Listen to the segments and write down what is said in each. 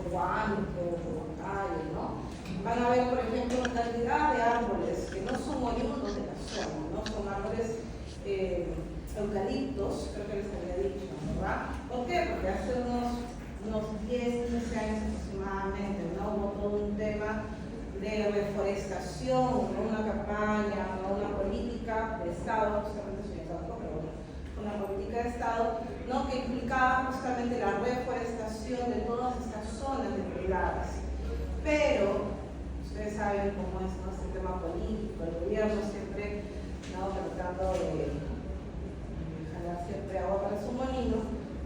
orgánico, voluntario, ¿no? Van a ver, por ejemplo, una cantidad de árboles que no son oriundos de la zona, ¿no? Son árboles eucaliptos, creo que les había dicho, ¿verdad? ¿Por qué? Porque hace unos 10, 15 años aproximadamente, ¿no? Hubo todo un tema de reforestación, ¿no? Una campaña, ¿no? Una política de Estado, justamente una política de Estado, ¿no? Que implicaba justamente la reforestación de todas estas zonas depredadas. Pero ustedes saben cómo es, ¿no? Este tema político, el gobierno siempre, ¿no? Tratando de jalar siempre agua para su molino,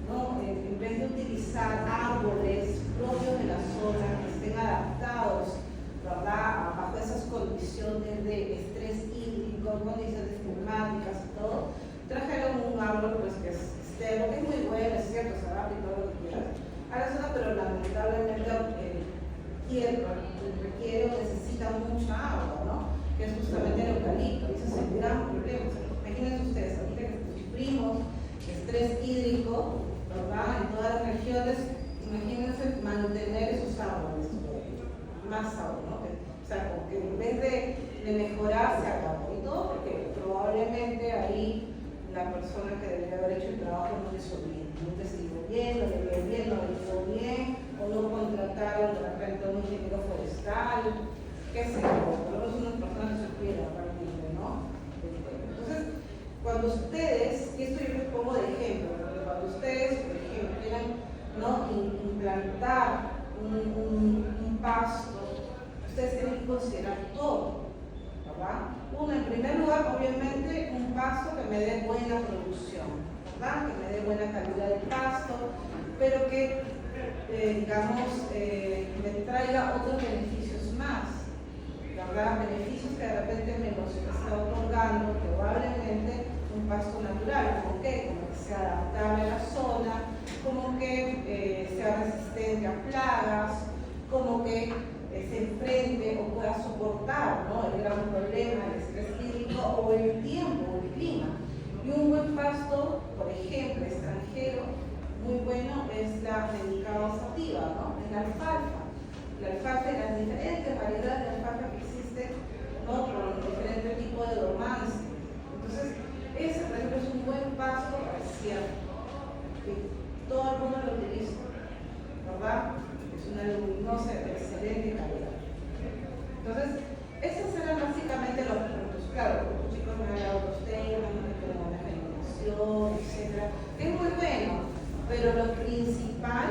¿no? En vez de utilizar árboles propios de la zona que estén adaptados, ¿verdad? Bajo esas condiciones de estrés hídrico, condiciones climáticas y todo, trajeron un árbol pues, que es estero, que es muy bueno, es cierto, se adapta y todo lo que quieras a la zona, pero lamentablemente requiere o necesita mucha agua, ¿no? Que es justamente el eucalipto, y ese es el gran problema. Imagínense ustedes, ahorita que sufrimos estrés hídrico, ¿verdad? En todas las regiones, imagínense mantener esos árboles, más agua, ¿no? O sea, porque en vez de mejorar, se acabó y todo, porque probablemente ahí la persona que debería haber hecho el trabajo no lo hizo bien, no decidió bien, no le dio bien, no le hizo bien, o no contrataron de repente a un ingeniero forestal, qué sé yo, por lo menos unas personas que se cuidan realmente, ¿no? Entonces, cuando ustedes, y esto yo les pongo de ejemplo, porque cuando ustedes, por ejemplo, quieran, ¿no? Implantar un pasto, ustedes tienen que considerar todo, ¿verdad? Uno, en primer lugar, obviamente, un pasto que me dé buena producción, ¿verdad? Que me dé buena calidad de pasto, pero que, me traiga otros beneficios más, ¿verdad? Beneficios que de repente me los está otorgando probablemente un pasto natural, como que sea adaptable a la zona, como que sea resistente a plagas, como que se enfrente o pueda soportar, ¿no? El gran problema, el estrés hídrico o el tiempo, el clima. Y un buen pasto, por ejemplo, extranjero, muy bueno es la Medicago sativa, ¿no? Es la alfalfa. La alfalfa y las diferentes variedades de alfalfa que existen, ¿no? Con diferentes tipos de dormancia. Entonces, ese, por ejemplo, es un buen pasto para el cierre. Todo el mundo lo utiliza, ¿verdad? Es una leguminosa de excelente calidad. Entonces, esos eran básicamente los puntos. Claro, los chicos me han hablado de otros temas, como la germinación, etc. Que es muy bueno, pero lo principal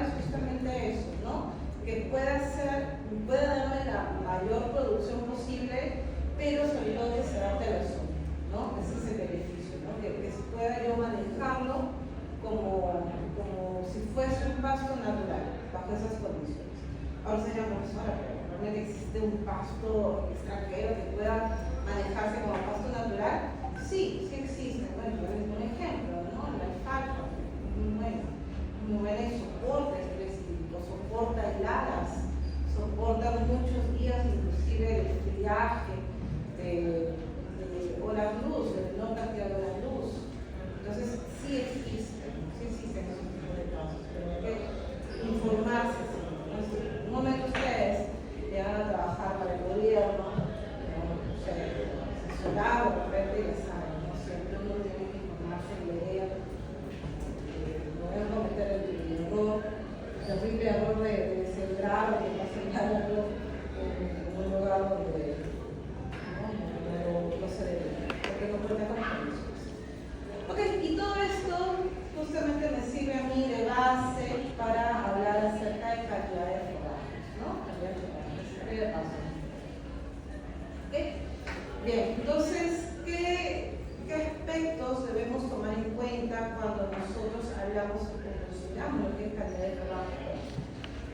es justamente eso, ¿no? Que pueda darme la mayor producción posible, pero sobre todo que se adapte a la zona, ¿no? Ese es el beneficio, ¿no? Que pueda yo manejarlo como si fuese un pasto natural, bajo esas condiciones. Ahora sería profesora, pero realmente existe un pasto extranjero que pueda manejarse como pasto natural. Sí existe. Bueno, yo les doy un ejemplo, ¿no? La alfalfa, muy buena y soporta estrés hídrico, soporta heladas, soporta muchos días, inclusive de friaje, o la luz, de no cantidad de la luz. Entonces, sí existen esos tipos de casos, pero hay que informarse. En un momento ustedes llegan a trabajar para el gobierno, asesorar o de repente ya saben, ¿no? Siempre uno tiene que informarse y leer, no deben cometer el terrible error de sembrar o de no sembrar algo en un lugar donde no se debe, porque no proteja las condiciones. Ok, y todo esto justamente me sirve a mí de base para hablar acerca de calidad de forajes, ¿no? Calidad de forajes, de paso. ¿Okay? Bien, entonces, ¿qué aspectos debemos tomar en cuenta cuando nosotros hablamos o consideramos lo que es calidad de forajes?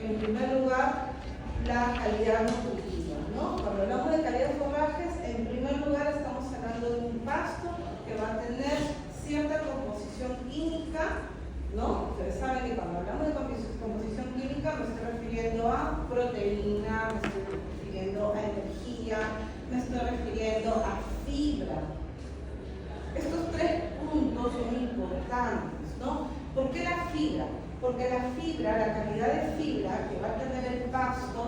En primer lugar, la calidad nutritiva, ¿no? Cuando hablamos de calidad de forrajes, en primer lugar estamos hablando de un pasto que va a tener cierta composición química, ¿no? Ustedes saben que cuando hablamos de composición química me estoy refiriendo a proteína, me estoy refiriendo a energía, me estoy refiriendo a fibra. Estos tres puntos son importantes, ¿no? ¿Por qué la fibra? Porque la fibra, la calidad de fibra que va a tener el pasto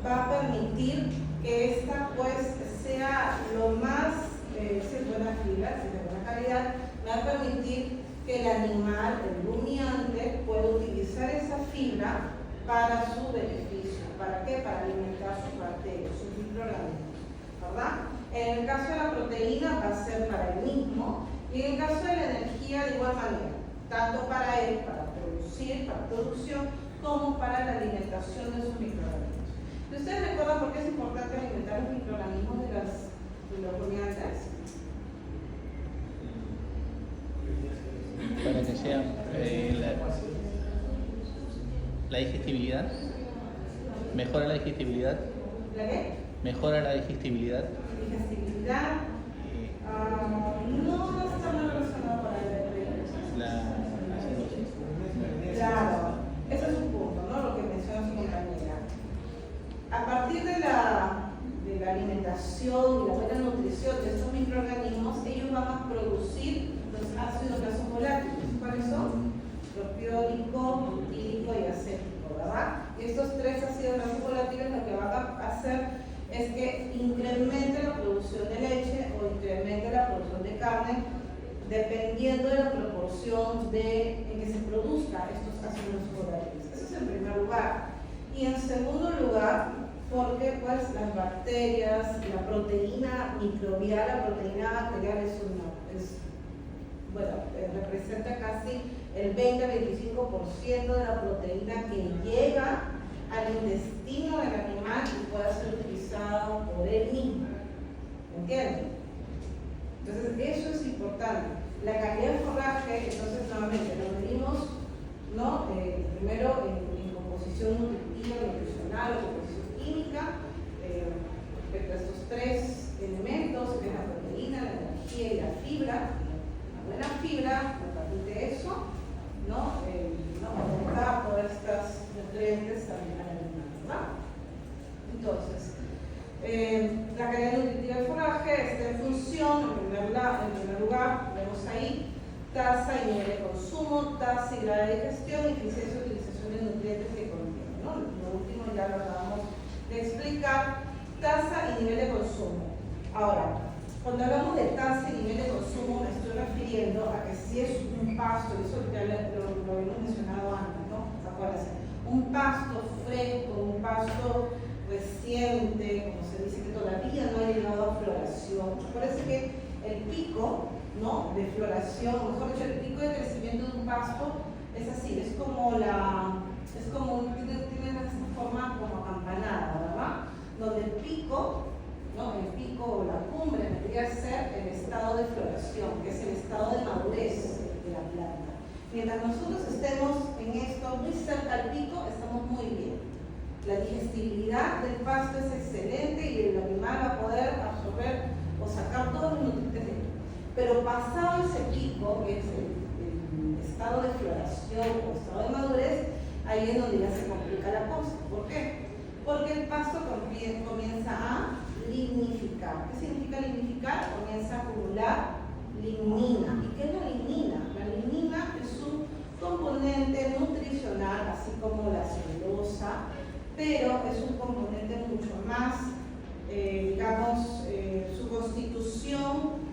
va a permitir que esta pues sea lo más, si es buena fibra, si es de buena calidad, va a permitir que el animal, el rumiante, pueda utilizar esa fibra para su beneficio. ¿Para qué? Para alimentar sus bacterias, sus microorganismos, ¿verdad? En el caso de la proteína va a ser para el mismo, y en el caso de la energía de igual manera, tanto para él, para producir, para producción, como para la alimentación de sus microorganismos. ¿Y ustedes recuerdan por qué es importante alimentar los microorganismos de los rumiantes? Para que sea la digestibilidad. Mejora la digestibilidad. ¿La qué? Mejora la digestibilidad. Digestibilidad. No está muy relacionado con la acidosis. Claro, ese es un punto, ¿no? Lo que menciona su compañera. A partir de la alimentación y la buena nutrición de estos microorganismos, ellos van a producir los ácidos grasos volátiles. ¿Cuáles son? Propiónico, butírico y acético, ¿verdad? Y estos tres ácidos grasos volátiles lo que van a hacer es que incremente la producción de leche o incremente la producción de carne, dependiendo de la proporción en que se produzcan estos ácidos volátiles. Eso es en primer lugar. Y en segundo lugar, porque pues las bacterias, la proteína microbial, la proteína bacterial representa casi el 20-25% de la proteína que llega al intestino del animal y pueda ser utilizado por él mismo. ¿Entienden? Entonces, eso es importante. La calidad del forraje, entonces, nuevamente, lo medimos, ¿no? Primero en composición nutritiva, nutricional o composición química, respecto a estos tres elementos, que es la proteína, la energía y la fibra. La buena fibra nos permite eso, ¿no? Conectar todas estas nutrientes también al animal, ¿verdad? Entonces, la calidad nutritiva del forraje está en función, en primer lugar, vemos ahí, tasa y nivel de consumo, tasa y grado de digestión, eficiencia de utilización de nutrientes que contiene, ¿no? Lo último ya lo acabamos de explicar, tasa y nivel de consumo. Ahora, cuando hablamos de tasa y nivel de consumo, me estoy refiriendo a que si es un pasto, y eso ya lo habíamos mencionado antes, ¿no? ¿Se acuerdan? Un pasto fresco, un pasto reciente, como se dice, que todavía no ha llegado a floración. Parece que el pico, ¿no?, de floración, o mejor dicho, el pico de crecimiento de un pasto es así, tiene esta forma como acampanada, ¿verdad? Donde el pico, ¿no?, el pico o la cumbre debería ser el estado de floración, que es el estado de madurez de la planta. Mientras nosotros estemos en esto muy cerca al pico, estamos muy bien. La digestibilidad del pasto es excelente y el animal va a poder absorber o sacar todos los nutrientes de él. Pero pasado ese pico, que es el estado de floración o estado de madurez, ahí es donde ya se complica la cosa. ¿Por qué? Porque el pasto comienza a lignificar. ¿Qué significa lignificar? Comienza a acumular lignina. ¿Y qué es la lignina? La lignina es un componente nutricional, así como la celulosa, pero es un componente mucho más, su constitución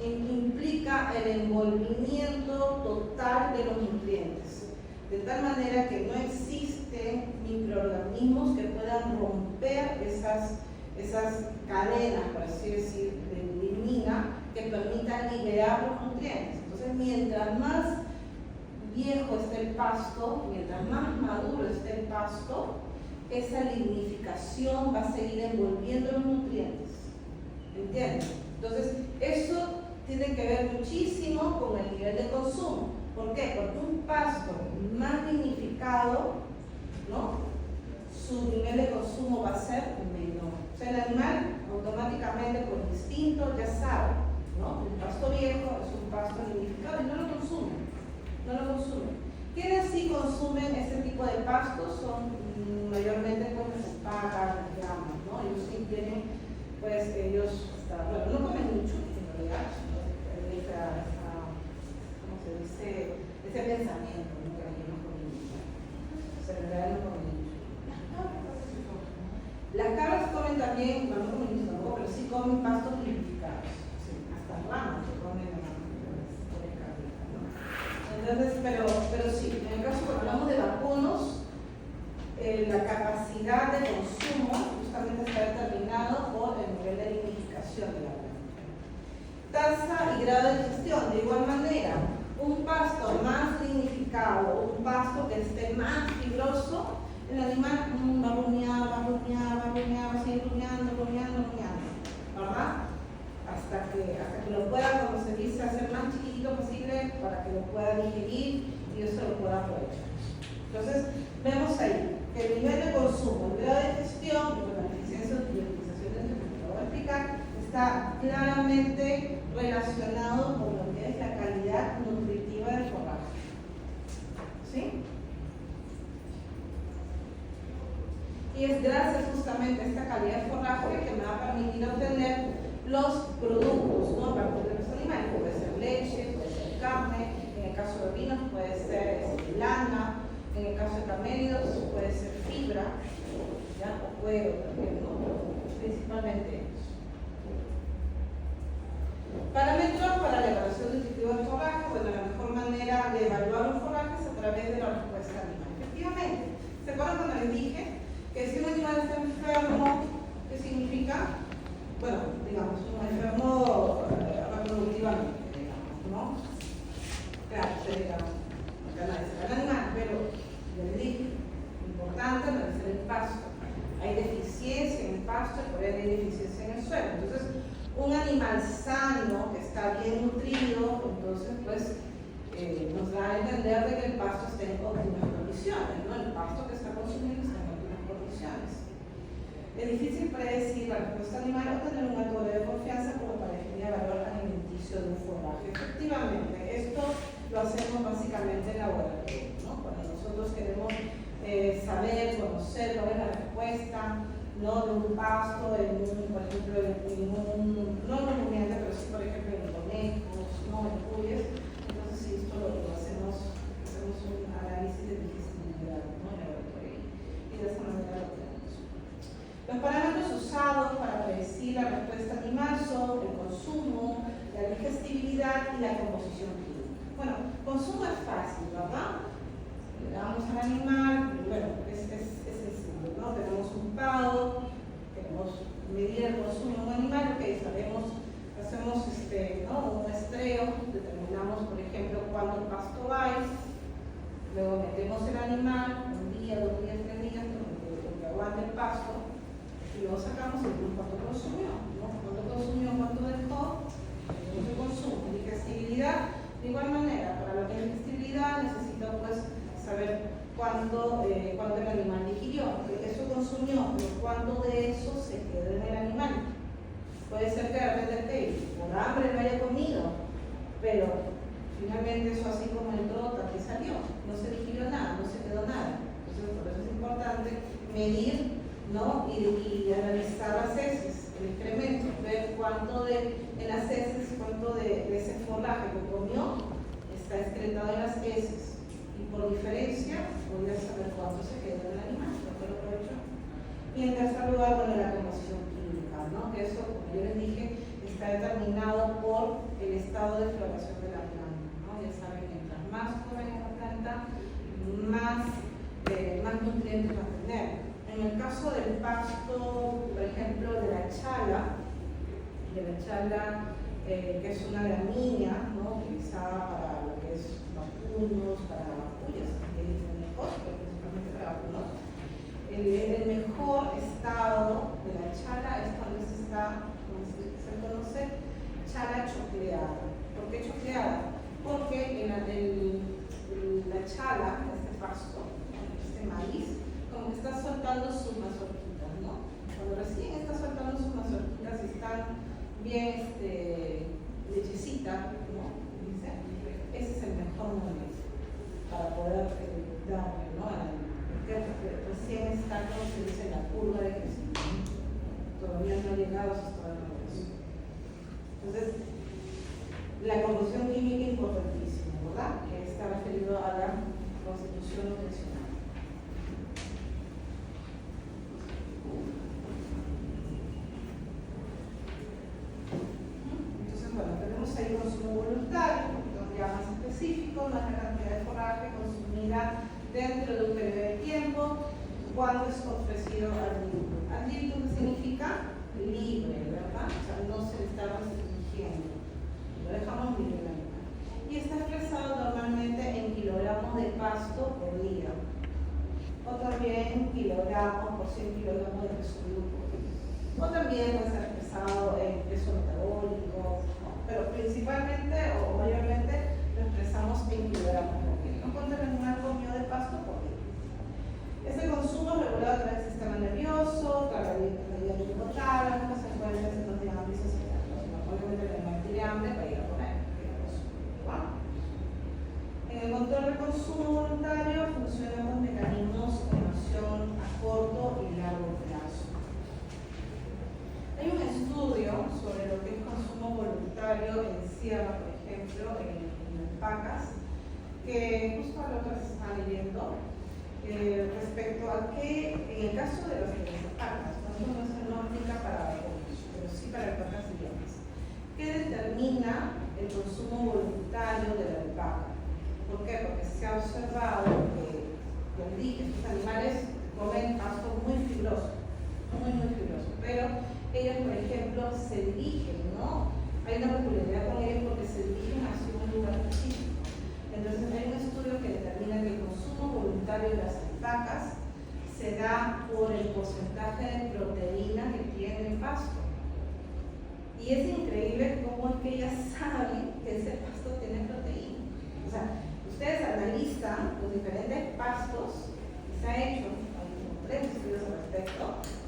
implica el envolvimiento total de los nutrientes, de tal manera que no existen microorganismos que puedan romper esas cadenas, por así decir, de lignina que permitan liberar los nutrientes. Entonces, mientras más viejo esté el pasto, mientras más maduro esté el pasto, esa lignificación va a seguir envolviendo los nutrientes. ¿Entienden? Entonces, eso tiene que ver muchísimo con el nivel de consumo. ¿Por qué? Porque un pasto más lignificado, ¿no?, su nivel de consumo va a ser menor. O sea, el animal automáticamente por instinto ya sabe, ¿no? El pasto viejo es un pasto lignificado y no lo consume. ¿Quiénes sí consumen este tipo de pastos? Son mayormente pues las vacas, las llamas, ¿no? Ellos sí tienen, pues no comen mucho en realidad, ¿cómo se dice? Ese pensamiento, ¿no?, que ellos no comen mucho. cereal no comen nicho. Las cabras comen también, no comen nicho tampoco, pero sí comen pastos purificados. Sí, hasta ramas que comen por el carnita, ¿no? Entonces, pero sí, en el caso cuando hablamos de vacunos, la capacidad de consumo justamente está determinado por el nivel de lignificación de la planta. Tasa y grado de digestión, de igual manera, un pasto más lignificado, un pasto que esté más fibroso, el animal va a rumiar, va a seguir rumiando, ¿verdad? Hasta que lo pueda, como se dice, hacer más chiquitito posible para que lo pueda digerir y eso lo pueda aprovechar. Entonces, vemos ahí que el nivel de consumo, el grado de digestión y con la eficiencia de utilización que te voy a explicar, está claramente relacionado con lo que es la calidad nutritiva del forraje. ¿Sí? Y es gracias justamente a esta calidad de forraje que me va a permitir obtener los productos, ¿no? Para poder los animales, puede ser leche, puede ser carne, en el caso de ovinos puede ser lana, en el caso de camélidos puede ser fibra, ¿ya? O cuero también, ¿no? Principalmente ellos. Parámetros para la evaluación nutritiva del forraje. Bueno, la mejor manera de evaluar un forraje es a través de la respuesta animal. Efectivamente, ¿se acuerdan cuando les dije que si un animal está enfermo, qué significa? Bueno, digamos, un enfermo reproductivamente, digamos, ¿no? Claro, sería analizar el animal, pero yo les dije, importante analizar el pasto. Hay deficiencia en el pasto y por ende hay deficiencia en el suelo. Entonces, un animal sano, que está bien nutrido, entonces pues nos da a entender de que el pasto está en óptimas condiciones, ¿no? El pasto que está consumiendo está en óptimas condiciones. Es difícil predecir la respuesta animal o tener un método de confianza como para definir el valor alimenticio de un forraje. Efectivamente, esto lo hacemos básicamente en laboratorio, ¿no? Cuando nosotros queremos saber, conocer cuál es la respuesta, no de un pasto, por ejemplo, no en un rumiante, pero sí, por ejemplo, en conejos, no en cuyes. Entonces, sí, esto lo hacemos un análisis de digestibilidad, ¿no? En laboratorio, y de esta manera lo tenemos. Los parámetros usados para predecir la respuesta animal son el consumo, la digestibilidad y la composición química. Bueno, consumo es fácil, ¿verdad? Le damos al animal, bueno, es sencillo, ¿no? Tenemos un PAO, queremos medir el consumo de un animal, ok, hacemos ¿no? un muestreo, determinamos, por ejemplo, cuánto pasto hay, luego metemos el animal, un día, 2 días, 3 días, lo que aguante el pasto, y luego sacamos cuánto consumió, ¿no? Cuánto consumió, cuánto dejó, cuánto consumo. Digestibilidad, de igual manera, para la digestibilidad necesito pues saber cuánto el animal digirió, eso consumió, pero cuánto de eso se quedó en el animal. Puede ser que de repente por hambre no haya comido, pero finalmente eso así como entró, también salió, no se digirió nada, no se quedó nada. Entonces por eso es importante medir, ¿no? y analizar las heces, el excremento, ver cuánto en las heces, cuánto de ese forraje que comió está excretado en las heces. Y por diferencia, podría saber cuánto se quedó en el animal, ¿no? ¿Lo aprovecho? Y en tercer lugar, bueno, la composición química, ¿no? Que eso, como yo les dije, está determinado por el estado de floración de la planta, ¿no? Ya saben, mientras más joven es la planta, más nutrientes va a tener. En el caso del pasto, por ejemplo, de la chala, que es una gramínea, ¿no? Utilizada para lo que es vacunos, para puyas, también mejor, pero principalmente para vacunos. El mejor estado de la chala es cuando como se conoce, chala chocleada. ¿Por qué chocleada? Porque la chala, este pasto, este maíz, como que está soltando sus mazorquitas, ¿no? Cuando recién está soltando sus mazorquitas y están bien lechecita, ¿no? ¿Dice? Ese es el mejor momento para poder darle, ¿no? Porque recién está, como se dice, la curva de crecimiento. Todavía no ha llegado a su estado de maduración. Entonces, la composición química importantísima, ¿verdad? Que está referido a la constitución nutricional. cuando es ofrecido ad libitum. Ad libitum significa libre, ¿verdad? O sea, no se le está restringiendo, lo dejamos libre al animal. Y está expresado normalmente en kilogramos de pasto por día, o también kilogramos por 100 kilogramos de peso bruto, o también puede ser expresado en peso metabólico, ¿no? Pero principalmente o mayormente lo expresamos en kilogramos por día. ¿No? Cuánto el animal comió de pasto por día. Este consumo es regulado a través del sistema nervioso, la medida del hipotálamo, se encuentra en los diamantes sociales. Obviamente el animal tiene hambre para ir a comer. En el control del consumo voluntario funcionan los mecanismos de acción a corto y largo plazo. Hay un estudio sobre lo que es consumo voluntario en sierra, por ejemplo, en alpacas, que justo a lo que se está leyendo, respecto a que en el caso de las alpacas, no aplica para todos, pero sí para alpacas y llamas, ¿qué determina el consumo voluntario de la alpaca? ¿Por qué? Porque se ha observado que estos animales comen pasto muy fibroso, muy fibroso, pero ellos, por ejemplo, se dirigen, ¿no? Hay una peculiaridad con ellos porque se dirigen hacia un lugar específico. Entonces hay un estudio que determina que el consumo voluntario de las alpacas se da por el porcentaje de proteína que tiene el pasto. Y es increíble cómo es que ellas saben que ese pasto tiene proteína. O sea, ustedes analizan los diferentes pastos que se ha hecho, hay como 3 estudios al respecto,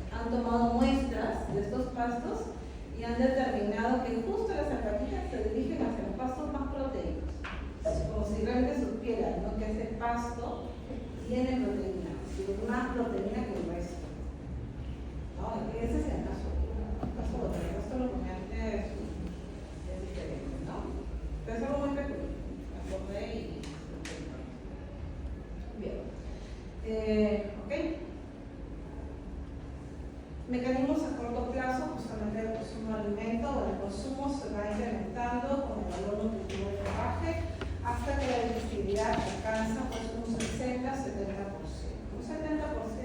han tomado muestras de estos pastos y han determinado que justo las alpaquitas se dirigen hacia los pastos más proteicos. Como si realmente supieran, ¿no?, que ese pasto tiene proteína, tiene más proteína que el resto. ¿No? Ese es el caso. El resto de los rumiantes es diferente, ¿no? Pero es algo muy peculiar. Bien. Ok. Mecanismos a corto plazo, justamente el consumo de alimento o el consumo se va incrementando con el valor nutritivo del forraje hasta que la digestibilidad alcanza pues un 60-70%. Un 70%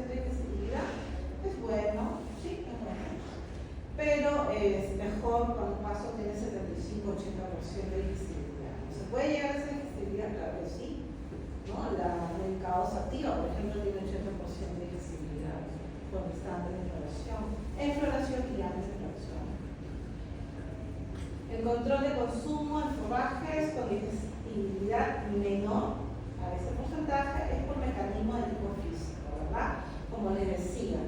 de digestibilidad es bueno, sí, es bueno, pero es mejor cuando un pasto tiene 75-80% de digestibilidad. ¿Se puede llegar a esa digestibilidad? Claro que sí, ¿no? La medicados activa, por ejemplo, tiene 80% de digestibilidad cuando está antes de floración y antes de floración. El control de consumo en forrajes con digestibilidad menor a ese porcentaje es por mecanismo de tipo físico, ¿verdad? Como les decía,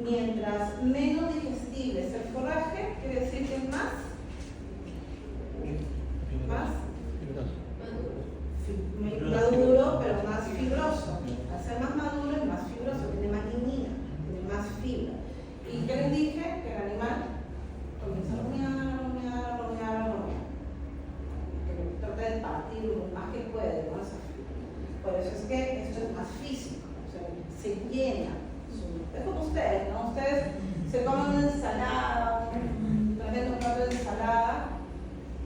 mientras menos digestible es el forraje, quiere decir que es más maduro, pero más fibroso. Al ser más maduro es más fibroso, tiene más lignina, tiene más fibra. ¿Y qué les dije? Que el animal comienza a rumiar, que trata de partir lo más que puede, ¿no? Por eso es que esto es más físico, o sea, se llena. Es como ustedes, ¿no? Ustedes se comen una ensalada, un tremendo plato de ensalada,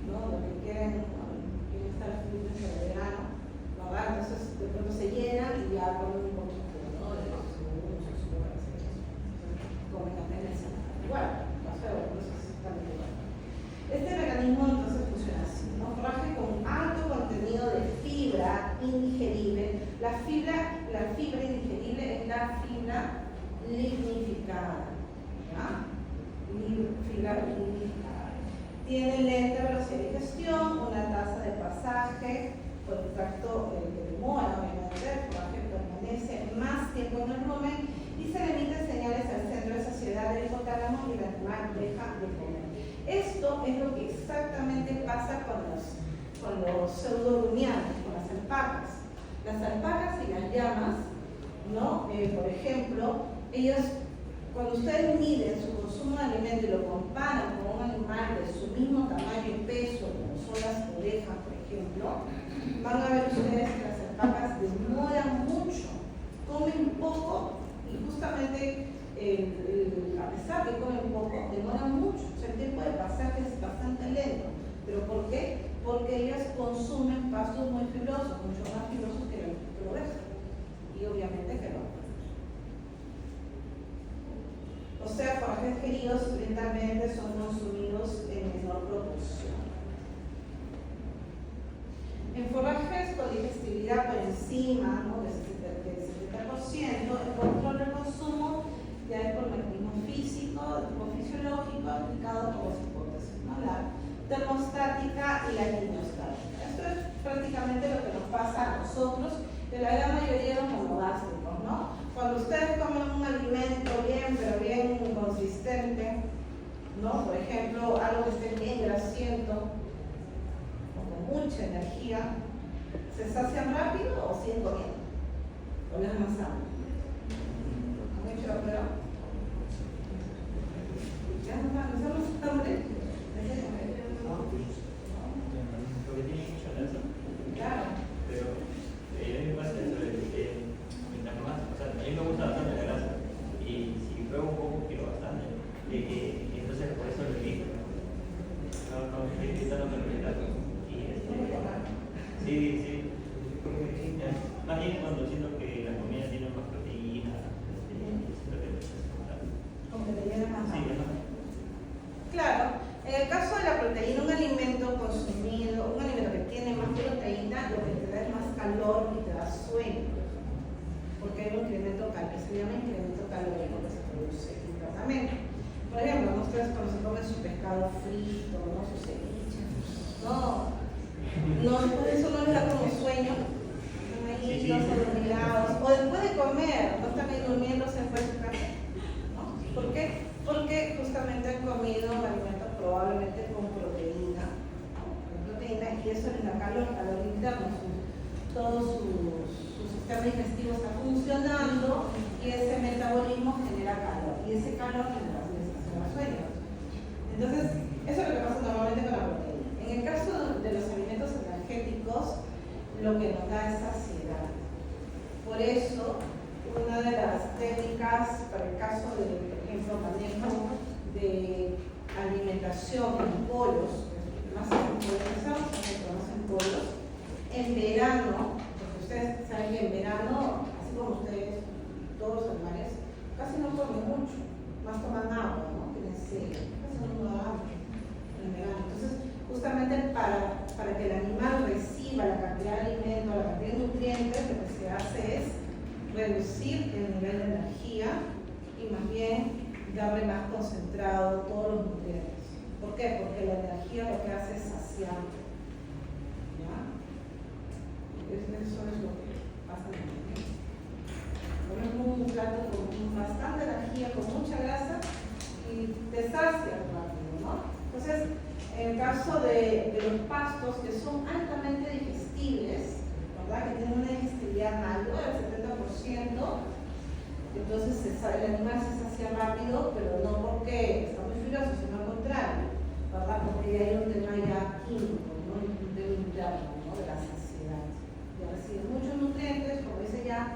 ¿no? Lo que quieren estar felices en el verano, ¿verdad? Entonces de pronto se llenan y ya comen un poquito, ¿no? Comen apenas ensalada. Igual, no sé, también igual. Este mecanismo entonces funciona así, ¿no? Forraje con alto contenido de fibra indigerible. La fibra indigerible es la fibra lignificada, ¿ya? Fibra lignificada. Tiene lenta velocidad de digestión, una tasa de pasaje por el tracto que demora, obviamente, el forraje permanece más tiempo en el rumen y se le emiten señales al centro de saciedad del hipotálamo y el animal deja de comer. Esto es lo que exactamente pasa con los pseudorumiantes, con las alpacas. Las alpacas y las llamas, ¿no? Por ejemplo, ellos, cuando ustedes miden su consumo de alimento y lo comparan con un animal de su mismo tamaño y peso, como son las ovejas, por ejemplo, van a ver ustedes que las alpacas demoran mucho, comen poco y justamente a pesar de que comen poco, demoran mucho. O sea, el tiempo de pasaje es bastante lento. ¿Pero por qué? Porque ellas consumen pastos muy fibrosos, mucho más fibrosos que la oveja. Y obviamente que no. requeridos lentamente son consumidos en menor proporción. En forrajes con digestibilidad por encima, ¿no?, del 70%, el control del consumo ya es por mecanismo físico, fisiológico, aplicado por las hipótesis, ¿no?, la termostática y la quimiostática. Esto es prácticamente lo que nos pasa a nosotros, de la gran mayoría de los monogástricos, ¿no? Cuando ustedes comen un alimento bien, pero bien consistente, ¿no?, por ejemplo, algo que esté bien grasiento, con mucha energía, ¿se sacian rápido o siguen comiendo? ¿O les da más hambre? ¿Han hecho pero? ¿Ya no van a hacer más hambre? Porque tiene mucha grasa. Claro. Pero a mí me pasa eso de que mientras más, o sea, a mí me gusta bastante la grasa. Y si pruebo un poco, quiero bastante. Entonces por eso lo elijo. No estoy intentando calcular. Sí. Más bien cuando siento que la comida tiene más proteína, siento que Como que te llena más sí, hambre. ¿no? Claro, en el caso de la proteína, un alimento consumido, un alimento que tiene más proteína, lo que te da es más calor y te da sueño, porque hay un incremento calórico, se llama incremento calórico que se produce internamente. Por ejemplo, ¿no?, ustedes cuando se comen su pescado frito, ¿no?, su ceviche, no, después de eso no les da como sueño, están ahí Sí. todos adormilados, o después de comer, no están ahí durmiéndose después de su café, ¿no? ¿Por qué? Porque justamente han comido un alimento probablemente con proteína, ¿no?, y eso les da calor interno, todo su sistema digestivo está funcionando y ese metabolismo genera calor, y ese calor genera sensación de sueño. Entonces, eso es lo que pasa normalmente con la proteína. En el caso de los alimentos energéticos, lo que nos da es saciedad. Por eso, una de las técnicas para el caso de, por ejemplo, manejo de alimentación en pollos, más en pollos, en verano, porque ustedes saben que en verano, así como ustedes, todos los animales, casi no comen mucho, más toman agua, ¿no?, tienen sed, casi no da hambre en verano. Entonces, justamente para que el animal reciba la cantidad de alimento, la cantidad de nutrientes, lo que se hace es reducir el nivel de energía y más bien darle más concentrado todos los nutrientes. ¿Por qué? Porque la energía lo que hace es saciar. ¿Ya? Eso es lo que pasa en el alimento. Comes un plato con bastante energía, con mucha grasa y te sacia rápido, ¿no? Entonces, en el caso de los pastos que son altamente digestibles, ¿verdad?, que tienen una digestibilidad mayor al 70%, entonces el animal se sacia rápido, pero no porque está muy fibroso, sino al contrario, ¿verdad?, porque hay un tema ya químico, ¿no?, un tema interno, ¿no?, de la saciedad. Ya recibe muchos nutrientes, como dice ya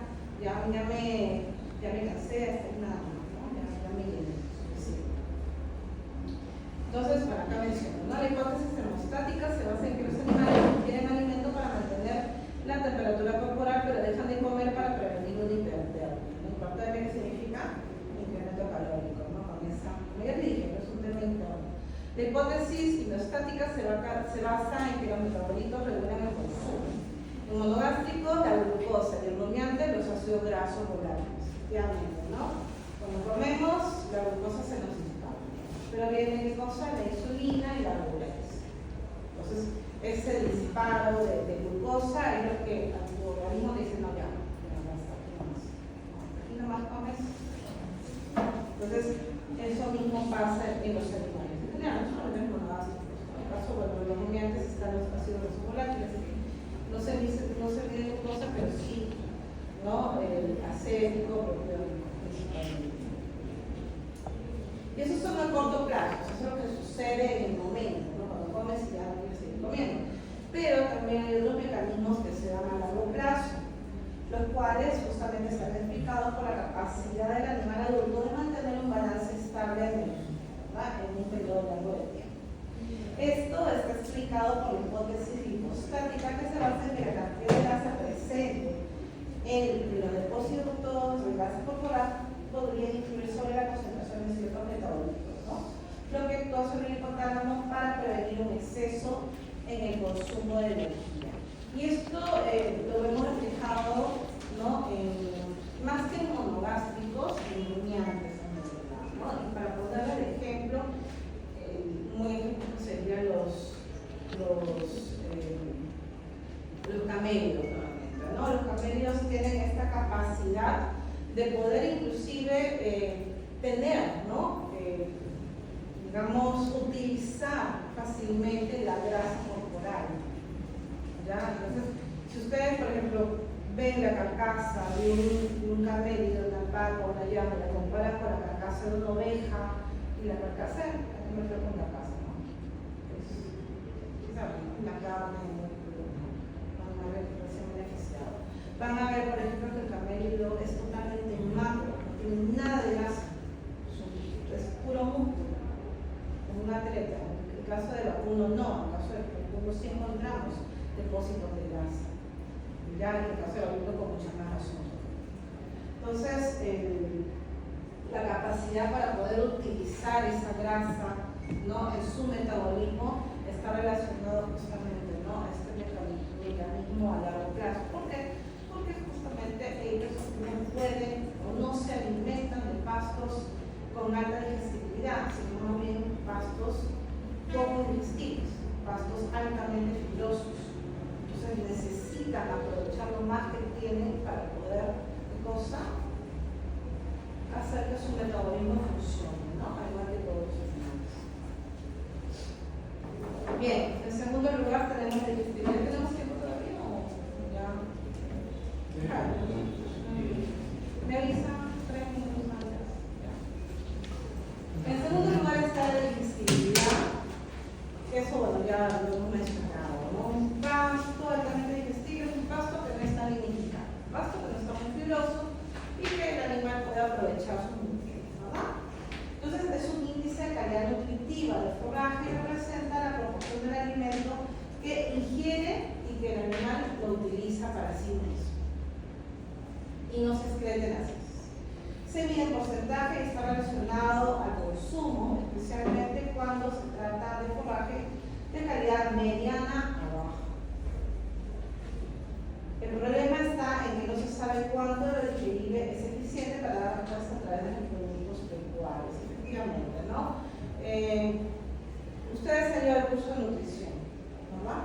me cansé, hasta nada más, ¿no?, ya me llené, suficiente. Entonces, bueno, acá menciono, ¿no?, la hipótesis termostática se basa en que los animales requieren alimento para mantener la temperatura corporal, pero dejan de comer para prevenir un hipertermia. No importa qué significa incremento calórico, ¿no? Comienza, como ya te dije, es un tema interno. La hipótesis quimiostática se basa en que los metabolitos regulan el consumo. En monogástrico, la glucosa y el rumiante, los ácidos grasos volátiles. Efectivamente, ¿no? Cuando comemos, la glucosa se nos dispara. Pero viene qué cosa, la insulina y la regulares. Entonces, ese disparo de glucosa es lo que a tu organismo dice, no, ya, basta, aquí nomás comes. Entonces, eso mismo pasa en los animales. En general, no solamente en monogástricos. En el caso, bueno, de los rumiantes están los ácidos grasos volátiles. No se mide glucosa, pero sí, ¿no?, el acético, principalmente. Y eso es solo a corto plazo, eso es lo que sucede en el momento, ¿no?, cuando comes y ya no quieres seguir comiendo. Pero también hay otros mecanismos que se dan a largo plazo, los cuales justamente están explicados por la capacidad del animal adulto de mantener un balance estable en un periodo largo de tiempo. Esto está explicado por la hipótesis hipostática, que se basa en que la cantidad de grasa presente en los depósitos de grasa corporal podría influir sobre la concentración de ciertos metabolitos sobre el hipotálamo para prevenir un exceso en el consumo de energía. Y esto lo vemos reflejado, ¿no?, más que en monogástricos, en rumiantes, ¿no? Y para poner el ejemplo, un ejemplo serían los camellos, ¿no? Los camellos tienen esta capacidad de poder inclusive tener, ¿no?, digamos, utilizar fácilmente la grasa corporal. ¿Ya? Entonces, si ustedes, por ejemplo, ven la carcasa de un camello, de una alpaca o una llama, la comparan con la carcasa de una oveja y la carcasa, ¿a qué me refiero con carcasa? ¿No? La carne, van a ver que se beneficiado. Van a ver, por ejemplo, que el camello es totalmente magro, no tiene nada de grasa, es puro músculo, como un atleta. En el caso de vacuno no, en el caso de vacuno sí encontramos depósitos de grasa, ya en el caso de vacuno con mucha más razón. Entonces, la capacidad para poder utilizar esa grasa, ¿no?, en su metabolismo está relacionado justamente, ¿no?, a este mecanismo a largo plazo. ¿Por qué? Porque justamente ellos no pueden o no se alimentan de pastos con alta digestibilidad, sino más bien pastos poco digestibles, pastos altamente fibrosos. Entonces necesitan aprovechar lo más que tienen para poder, hacer que su metabolismo funcione, ¿no?, al igual que todos los animales. Bien, en segundo lugar tenemos la digestibilidad. ¿Tenemos tiempo todavía o ya? Claro. ¿Me avisa 3 minutos antes? Ya. En segundo lugar está la digestibilidad. Eso, bueno, ya lo hemos mencionado, ¿no? Un pasto altamente digestible es un pasto que no está lignificado, un pasto que no está muy fibroso y que el animal puede aprovechar sus nutrientes, ¿verdad? Entonces, es un índice de calidad nutritiva del forraje y representa la proporción del alimento que ingiere y que el animal lo utiliza para sí mismo y no se excreta en las heces. Se mide en porcentaje y está relacionado al consumo, especialmente cuando se trata de forraje de calidad mediana a baja. El problema está en que no se sabe cuándo el equilibrio es eficiente para dar respuesta a través de los productos pecuarios, efectivamente, ¿no? Ustedes han llevado el curso de nutrición, ¿verdad?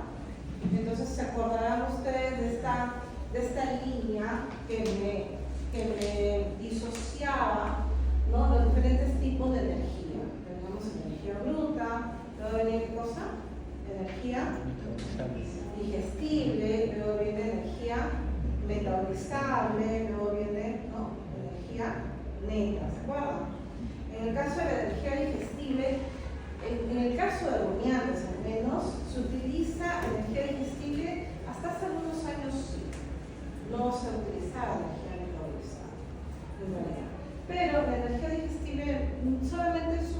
Entonces se acordarán ustedes de esta línea que me disociaba, ¿no?, los diferentes tipos de energía. Tenemos energía bruta, luego viene ¿qué cosa? Energía digestible, luego viene energía metabolizable, luego viene, ¿no?, energía neta, ¿se acuerdan? En el caso de la energía digestible, en el caso de rumiantes al menos, se utiliza energía digestible hasta hace algunos años, sí. No se utilizaba energía metabolizable, en realidad. Pero la energía digestible solamente es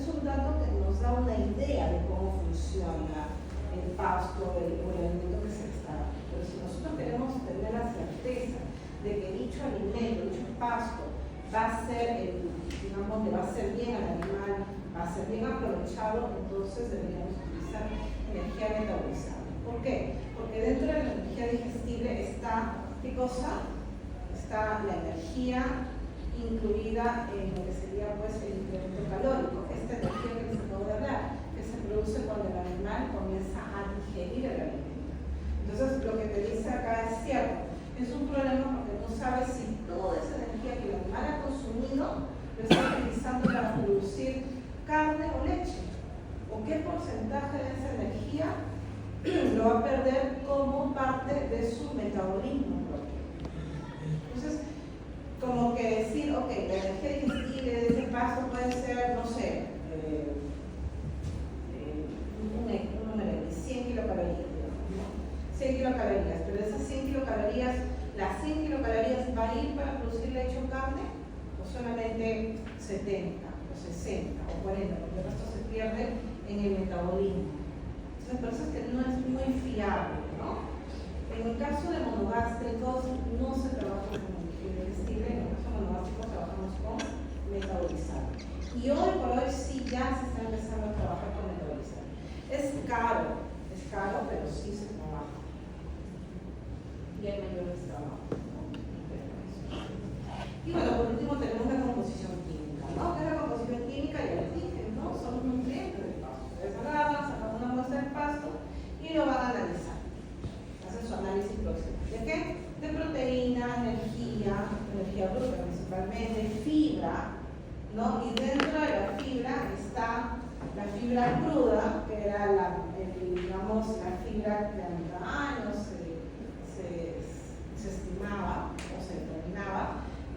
un dato que nos da una idea de cómo funciona el pasto o el alimento que se está dando. Pero si nosotros queremos tener la certeza de que dicho alimento, dicho pasto, va a ser, digamos, le va a ser bien al animal, va a ser bien aprovechado, entonces deberíamos utilizar energía metabolizable. ¿Por qué? Porque dentro de la energía digestible está, ¿qué cosa? Está la energía incluida en lo que sería, pues, el incremento calórico, esta energía que les acabo de hablar, que se produce cuando el animal comienza a digerir el alimento. Entonces, lo que te dice acá es cierto. Es un problema porque no sabes si toda esa energía que el animal ha consumido lo está utilizando para producir carne o leche, o qué porcentaje de esa energía lo va a perder como parte de su metabolismo propio. Entonces, como que decir, ok, la energía digestible de ese pasto puede ser, no sé, un número de 100 kilocalorías, ¿no? 100 kilocalorías, pero de esas 100 kilocalorías, las 100 kilocalorías va a ir para producir leche o carne, o solamente 70, o 60, o 40, porque el resto se pierde en el metabolismo. Entonces, por eso es que no es muy fiable, ¿no? En el caso de monogástricos no se trabaja con energía digestible, en el caso de monogástricos trabajamos con metabolizado. Y hoy por hoy sí ya se está empezando a trabajar fruta principalmente, fibra, ¿no? Y dentro de la fibra está la fibra cruda, que era digamos, la fibra que antaño se estimaba o se determinaba,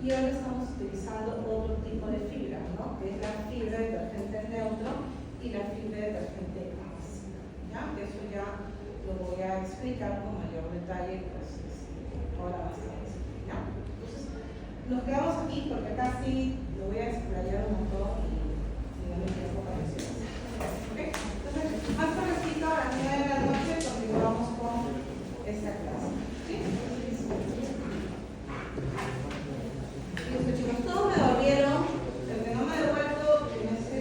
y ahora estamos utilizando otro tipo de fibra, ¿no? Que es la fibra de detergente neutro y la fibra de detergente ácida, ¿ya? Que eso ya lo voy a explicar con mayor detalle, pues ahora bastante, ¿ya? Entonces, nos quedamos aquí porque acá sí lo voy a explayar un montón y no me tiempo para decirlo. ¿Ok? Entonces, más tardecito a las 9 de la noche continuamos con esta clase. ¿Sí? Listo, chicos, todos me volvieron. El que no me ha devuelto, que me sé,